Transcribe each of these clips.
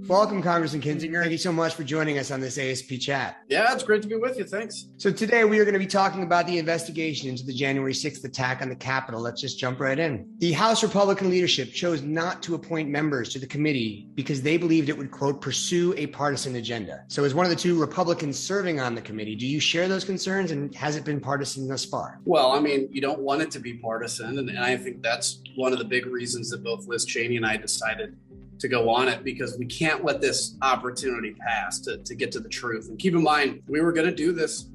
Welcome, Congressman Kinzinger. Thank you so much for joining us on this ASP Chat. Yeah, it's great to be with you. Thanks. So today we are going to be talking about the investigation into the January 6th attack on the Capitol. Let's just jump right in. The House Republican leadership chose not to appoint members to the committee because they believed it would, quote, pursue a partisan agenda. So as one of the two Republicans serving on the committee, do you share those concerns, and has it been partisan thus far? Well, I mean, you don't want it to be partisan. And I think that's one of the big reasons that both Liz Cheney and I decided to go on it, because we can't let this opportunity pass to get to the truth. And keep in mind, we were going to do this,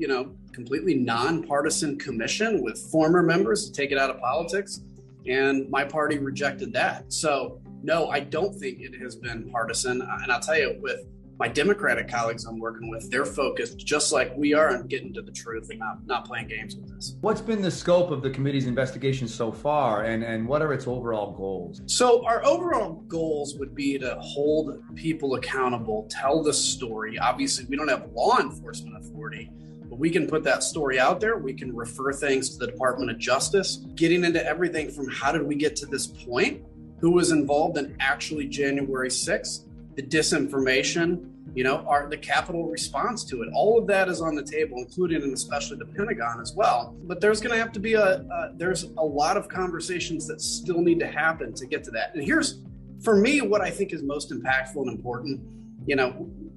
completely nonpartisan commission with former members to take it out of politics. And my party rejected that. So no, I don't think it has been partisan. And I'll tell you, with my Democratic colleagues I'm working with, they're focused just like we are on getting to the truth and not playing games with this. What's been the scope of the committee's investigation so far, and what are its overall goals? So our overall goals would be to hold people accountable, tell the story. Obviously, we don't have law enforcement authority, but we can put that story out there. We can refer things to the Department of Justice, getting into everything from how did we get to this point, who was involved in actually January 6th, the disinformation, the Capitol response to it. All of that is on the table, including and especially the Pentagon as well. But there's going to have to be there's a lot of conversations that still need to happen to get to that. And here's, for me, what I think is most impactful and important.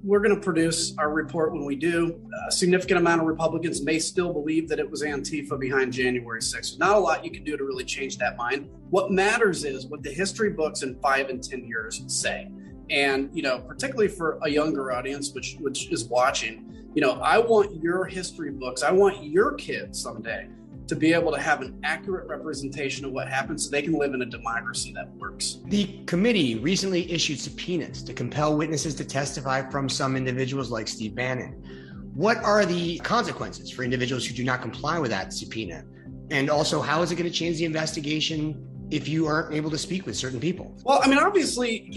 We're going to produce our report when we do. A significant amount of Republicans may still believe that it was Antifa behind January 6th. Not a lot you can do to really change that mind. What matters is what the history books in 5 and 10 years say. And, particularly for a younger audience, which is watching, I want your history books. I want your kids someday to be able to have an accurate representation of what happened so they can live in a democracy that works. The committee recently issued subpoenas to compel witnesses to testify from some individuals like Steve Bannon. What are the consequences for individuals who do not comply with that subpoena? And also, how is it going to change the investigation if you aren't able to speak with certain people? Well, I mean, obviously,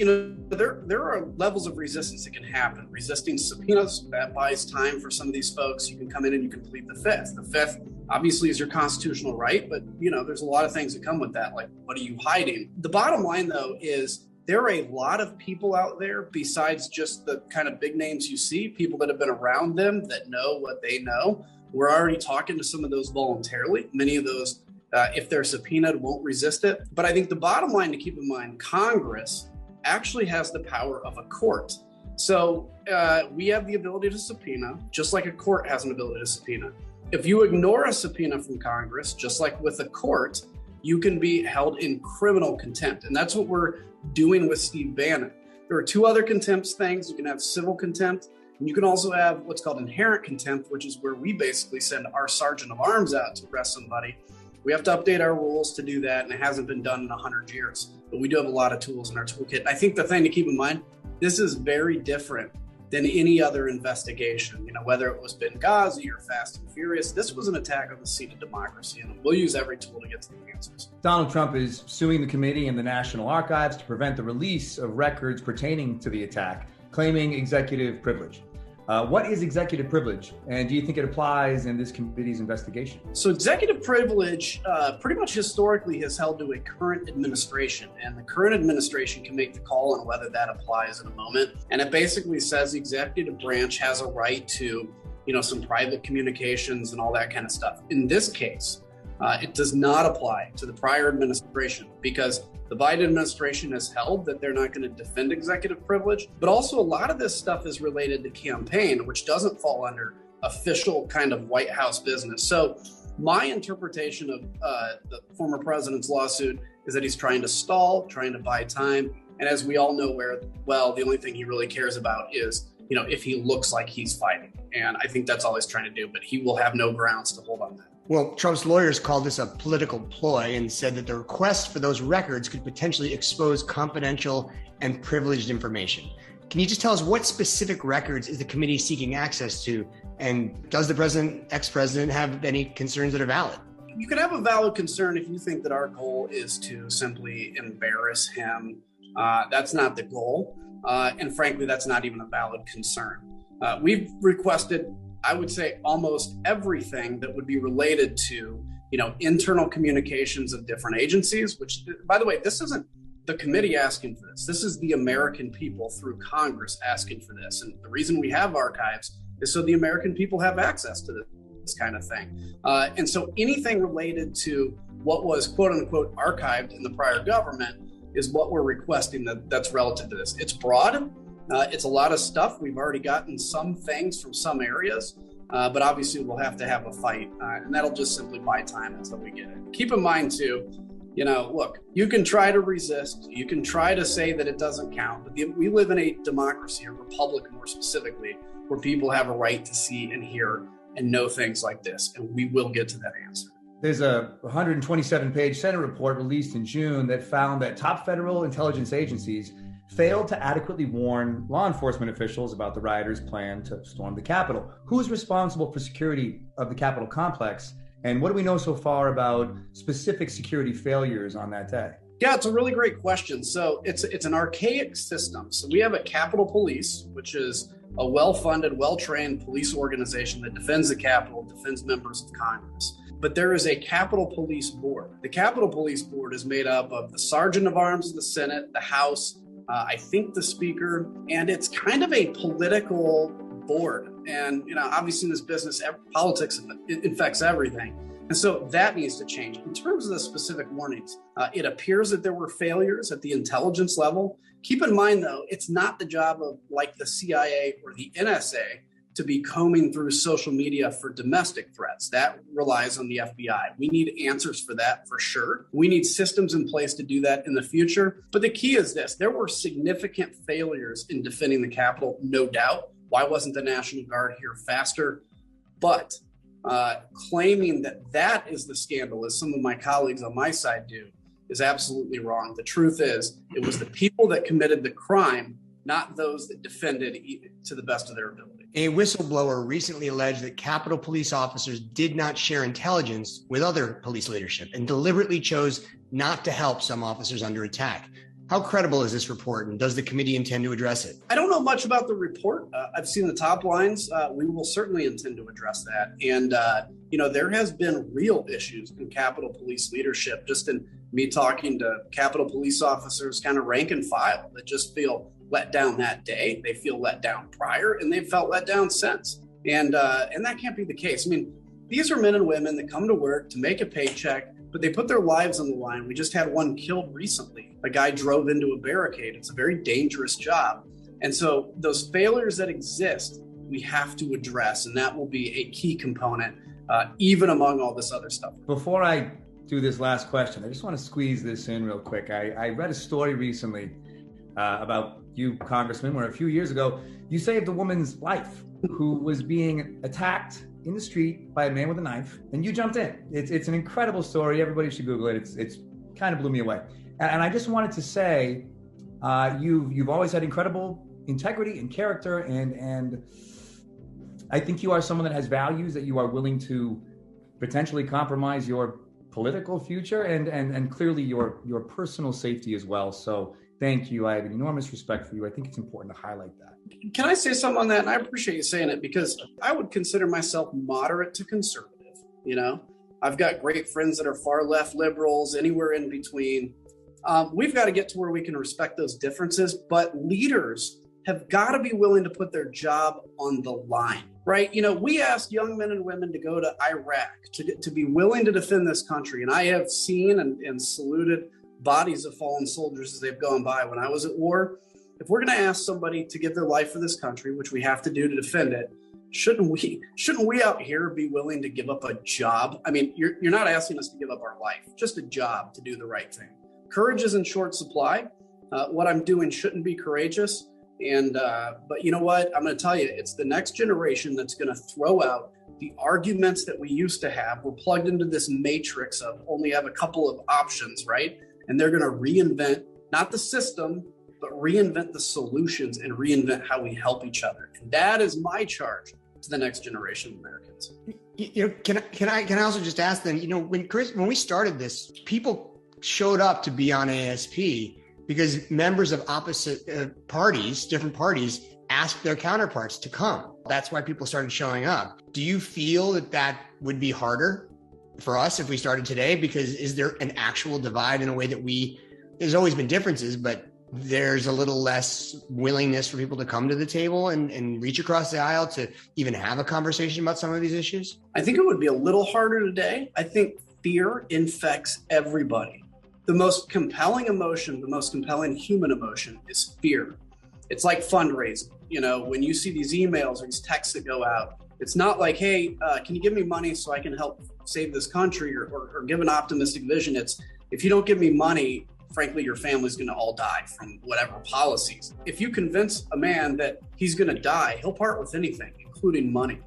there are levels of resistance that can happen. Resisting subpoenas, that buys time for some of these folks. You can come in and you can plead the fifth. The fifth, obviously, is your constitutional right, but, there's a lot of things that come with that, like, what are you hiding? The bottom line, though, is there are a lot of people out there besides just the kind of big names you see, people that have been around them that know what they know. We're already talking to some of those voluntarily. Many of those, if they're subpoenaed, won't resist it. But I think the bottom line to keep in mind, Congress actually has the power of a court. So we have the ability to subpoena, just like a court has an ability to subpoena. If you ignore a subpoena from Congress, just like with a court, you can be held in criminal contempt. And that's what we're doing with Steve Bannon. There are two other contempt things. You can have civil contempt, and you can also have what's called inherent contempt, which is where we basically send our sergeant of arms out to arrest somebody. We have to update our rules to do that, and it hasn't been done in 100 years. But we do have a lot of tools in our toolkit. I think the thing to keep in mind, this is very different than any other investigation. Whether it was Benghazi or Fast and Furious, this was an attack on the seat of democracy, and we'll use every tool to get to the answers. Donald Trump is suing the committee and the National Archives to prevent the release of records pertaining to the attack, claiming executive privilege. What is executive privilege, and do you think it applies in this committee's investigation? So executive privilege pretty much historically has held to a current administration, and the current administration can make the call on whether that applies in a moment. And it basically says the executive branch has a right to, some private communications and all that kind of stuff. In this case, it does not apply to the prior administration because the Biden administration has held that they're not going to defend executive privilege, but also a lot of this stuff is related to campaign, which doesn't fall under official kind of White House business. So my interpretation of the former president's lawsuit is that he's trying to stall, trying to buy time. And as we all know the only thing he really cares about is, if he looks like he's fighting. And I think that's all he's trying to do, but he will have no grounds to hold on that. Well, Trump's lawyers called this a political ploy and said that the request for those records could potentially expose confidential and privileged information. Can you just tell us what specific records is the committee seeking access to? And does the ex-president have any concerns that are valid? You can have a valid concern if you think that our goal is to simply embarrass him. That's not the goal. And frankly, that's not even a valid concern. We've requested, I would say, almost everything that would be related to, internal communications of different agencies, which, by the way, this isn't the committee asking for this. This is the American people through Congress asking for this. And the reason we have archives is so the American people have access to this kind of thing. And so anything related to what was quote unquote archived in the prior government is what we're requesting that's relative to this. It's broad. It's a lot of stuff. We've already gotten some things from some areas, but obviously we'll have to have a fight, and that'll just simply buy time until we get it. Keep in mind too, look, you can try to resist, you can try to say that it doesn't count, but we live in a democracy, a republic more specifically, where people have a right to see and hear and know things like this, and we will get to that answer. There's a 127-page Senate report released in June that found that top federal intelligence agencies failed to adequately warn law enforcement officials about the rioters' plan to storm the Capitol. Who is responsible for security of the Capitol complex? And what do we know so far about specific security failures on that day? Yeah, it's a really great question. So it's an archaic system. So we have a Capitol Police, which is a well-funded, well-trained police organization that defends the Capitol, defends members of Congress. But there is a Capitol Police Board. The Capitol Police Board is made up of the Sergeant of Arms of the Senate, the House, I think the Speaker, and it's kind of a political board. And, obviously in this business, politics infects everything. And so that needs to change. In terms of the specific warnings, it appears that there were failures at the intelligence level. Keep in mind, though, it's not the job of like the CIA or the NSA to be combing through social media for domestic threats. That relies on the FBI. We need answers for that for sure. We need systems in place to do that in the future. But the key is this: there were significant failures in defending the Capitol, no doubt. Why wasn't the National Guard here faster? But claiming that is the scandal, as some of my colleagues on my side do, is absolutely wrong. The truth is, it was the people that committed the crime, not those that defended to the best of their ability. A whistleblower recently alleged that Capitol police officers did not share intelligence with other police leadership and deliberately chose not to help some officers under attack. How credible is this report, and does the committee intend to address it? I don't know much about the report. I've seen the top lines. We will certainly intend to address that. And, there has been real issues in Capitol Police leadership, just in me talking to Capitol Police officers, kind of rank and file, that just feel let down that day. They feel let down prior, and they've felt let down since. And that can't be the case. I mean, these are men and women that come to work to make a paycheck, but they put their lives on the line. We just had one killed recently. A guy drove into a barricade. It's a very dangerous job. And so those failures that exist, we have to address, and that will be a key component, even among all this other stuff. Before I do this last question, I just want to squeeze this in real quick. I read a story recently about you, Congressman, where a few years ago, you saved a woman's life who was being attacked in the street by a man with a knife, and you jumped in. It's an incredible story. Everybody should Google it. It's kind of blew me away. And I just wanted to say, you've always had incredible integrity and character, and I think you are someone that has values that you are willing to potentially compromise your political future and clearly your personal safety as well. So thank you. I have an enormous respect for you. I think it's important to highlight that. Can I say something on that? And I appreciate you saying it, because I would consider myself moderate to conservative. I've got great friends that are far left liberals, anywhere in between. We've got to get to where we can respect those differences, but leaders have got to be willing to put their job on the line, right? We ask young men and women to go to Iraq, to be willing to defend this country. And I have seen and saluted bodies of fallen soldiers as they've gone by when I was at war. If we're going to ask somebody to give their life for this country, which we have to do to defend it, shouldn't we out here be willing to give up a job? I mean, you're not asking us to give up our life, just a job to do the right thing. Courage is in short supply. What I'm doing shouldn't be courageous. But you know what? I'm going to tell you, it's the next generation that's going to throw out the arguments that we used to have. We're plugged into this matrix of only have a couple of options, right? And they're going to reinvent, not the system, but reinvent the solutions and reinvent how we help each other. And that is my charge to the next generation of Americans. Can I also just ask them, when we started this, people showed up to be on ASP because members of opposite parties, different parties, asked their counterparts to come. That's why people started showing up. Do you feel that would be harder for us if we started today? Because is there an actual divide in a way that we there's always been differences, but there's a little less willingness for people to come to the table and reach across the aisle to even have a conversation about some of these issues? I think it would be a little harder today. I think fear infects everybody. The most compelling emotion, the most compelling human emotion is fear. It's like fundraising. You know, when you see these emails or these texts that go out, it's not like, hey, can you give me money so I can help save this country or give an optimistic vision? It's, if you don't give me money, frankly, your family's going to all die from whatever policies. If you convince a man that he's going to die, he'll part with anything, including money.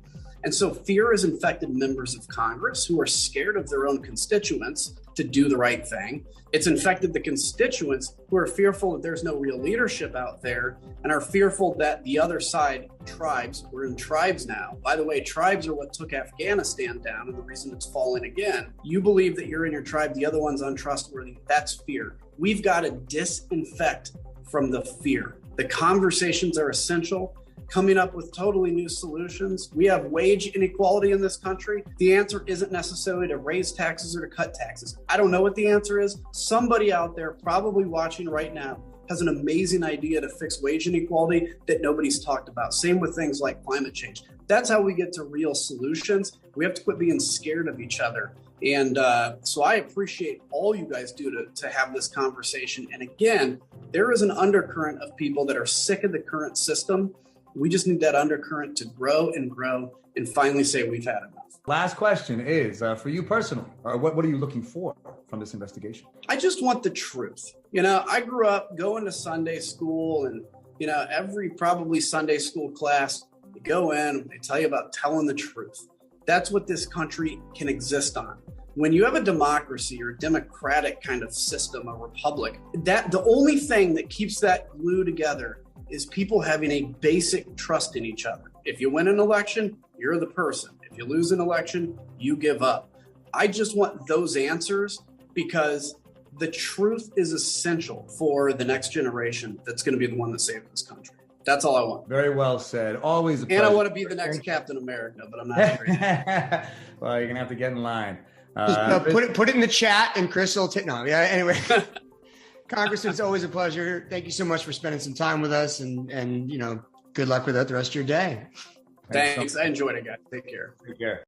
And so fear has infected members of Congress who are scared of their own constituents to do the right thing. It's infected the constituents who are fearful that there's no real leadership out there and are fearful that the other side, tribes, we're in tribes now. By the way, tribes are what took Afghanistan down and the reason it's falling again. You believe that you're in your tribe, the other one's untrustworthy. That's fear. We've got to disinfect from the fear. The conversations are essential. Coming up with totally new solutions. We have wage inequality in this country. The answer isn't necessarily to raise taxes or to cut taxes. I don't know what the answer is. Somebody out there probably watching right now has an amazing idea to fix wage inequality that nobody's talked about. Same with things like climate change. That's how we get to real solutions. We have to quit being scared of each other. And so I appreciate all you guys do to have this conversation. And again, there is an undercurrent of people that are sick of the current system. We just need that undercurrent to grow and finally say we've had enough. Last question is for you personally, what are you looking for from this investigation? I just want the truth. You know, I grew up going to Sunday school and, you know, every probably Sunday school class, you go in and they tell you about telling the truth. That's what this country can exist on. When you have a democracy or a democratic kind of system, a republic, that the only thing that keeps that glue together is people having a basic trust in each other. If you win an election, you're the person. If you lose an election, you give up. I just want those answers because the truth is essential for the next generation that's going to be the one that saves this country. That's all I want. Very well said. Always a pleasure. And I want to be the next Captain America, but I'm not sure yet. Well, you're going to have to get in line. Put it in the chat and Chris will no. Yeah, anyway. Congressman, it's always a pleasure. Thank you so much for spending some time with us and you know, good luck with that the rest of your day. Thanks. I enjoyed it, guys. Take care. Take care.